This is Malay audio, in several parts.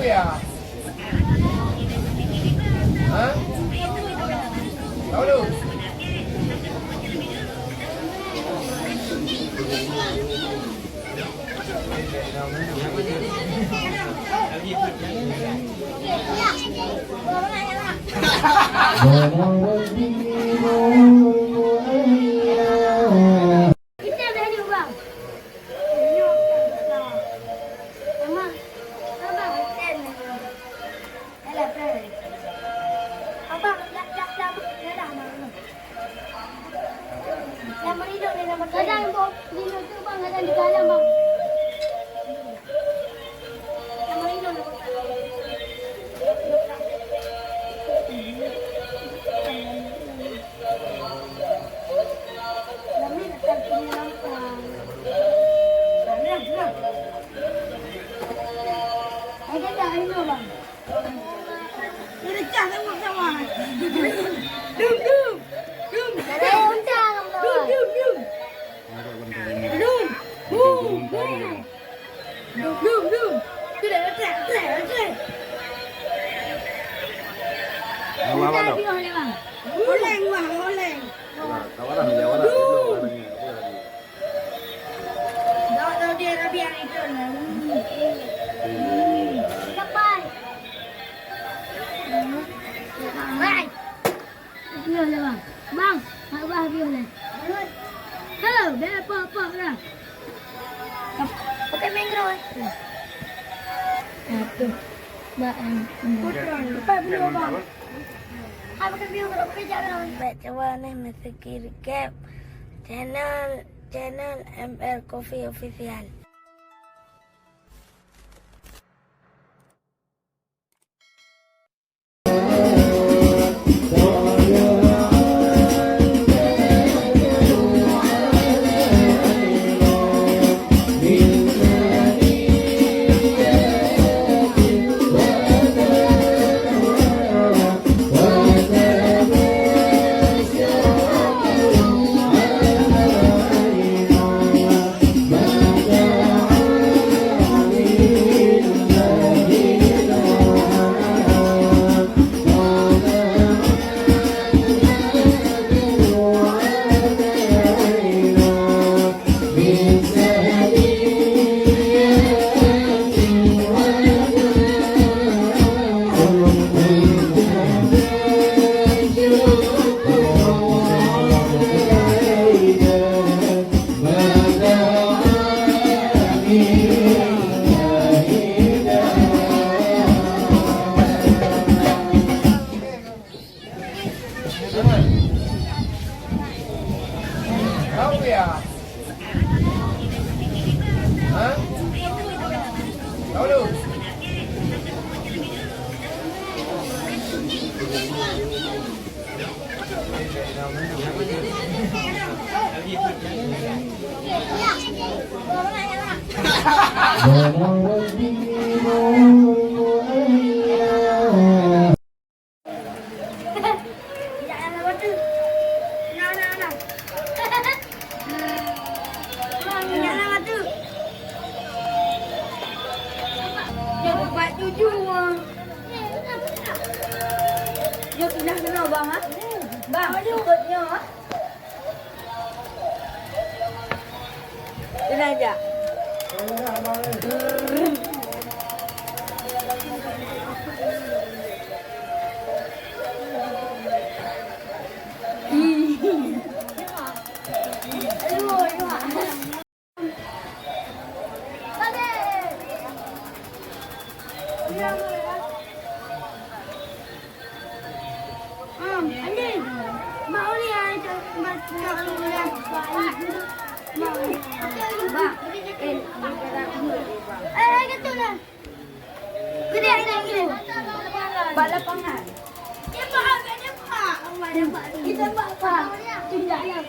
Abiya. Hah? Tahu lu? Bang, nak buat dia ni. Hello, dia apa dah. Pakai mangrove. Satu. Bang. Lepas video bang. Apa pakai video kalau kerja kan? Baca ni mesti kirim channel ML Coffee Official. Abiya. Hah? Tahu lu? Dia pindah sana bang ah. Bang, ikutnya ah. Dia aja. Balapangan. Dia pak, dia pak. Kita pak pak. Tidak ya.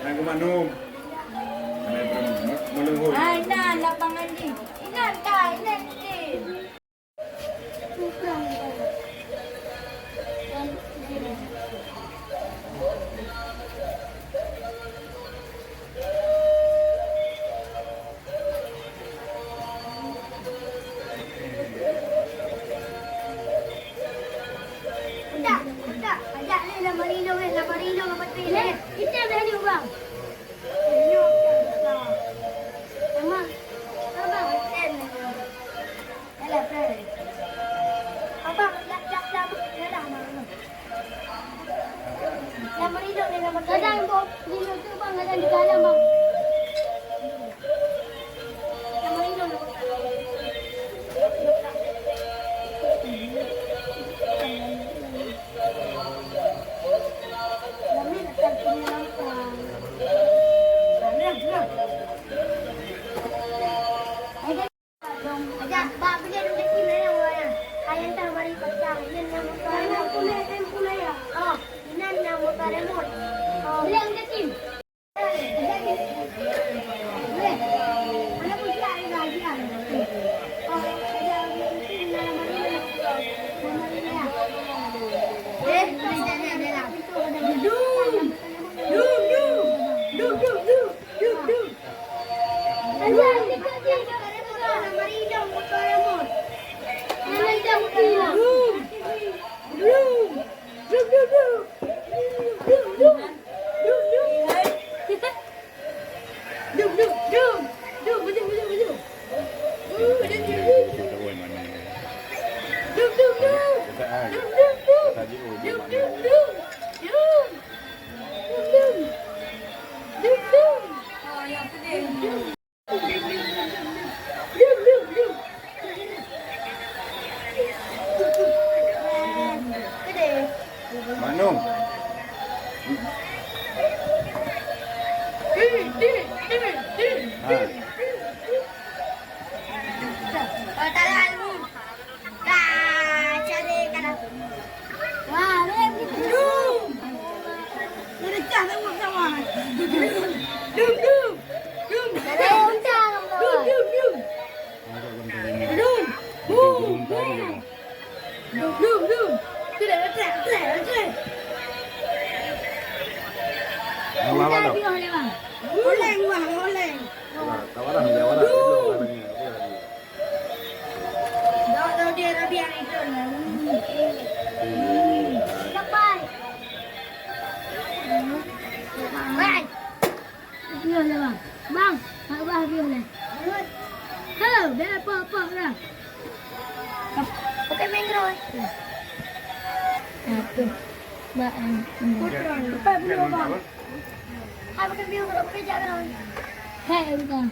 Aku Magnum. Melengkung. Ai nah lapangan ni. Ingat tak? Ingat ni. Dum dum dum. Dum. Dum. Dum dum. Oh, yang pedih. Dum. Dum dum dum. Pedih. Magnum. Oh, tak ada ilmu. Dah, cari kanan. Wah, ni begitu. Dia dekat sama. Dum dum. Dum. Ada undang. Dum dum dum. Dum. Dum. Dum dum. Tidak ada. Lawan dah. Oleng bang, oleng. Tawaran jawab dah. Tahu dia Nabi yang itu lah. Lepas. Bang. Biar lah bang. Bang, mak bah biar lah. Hello, biar apa lah. Pakai mango. Apa? Baan. Pulang. Lepas belum bang. Hai pakai biru kalau pakai jangan. Hei, bukan.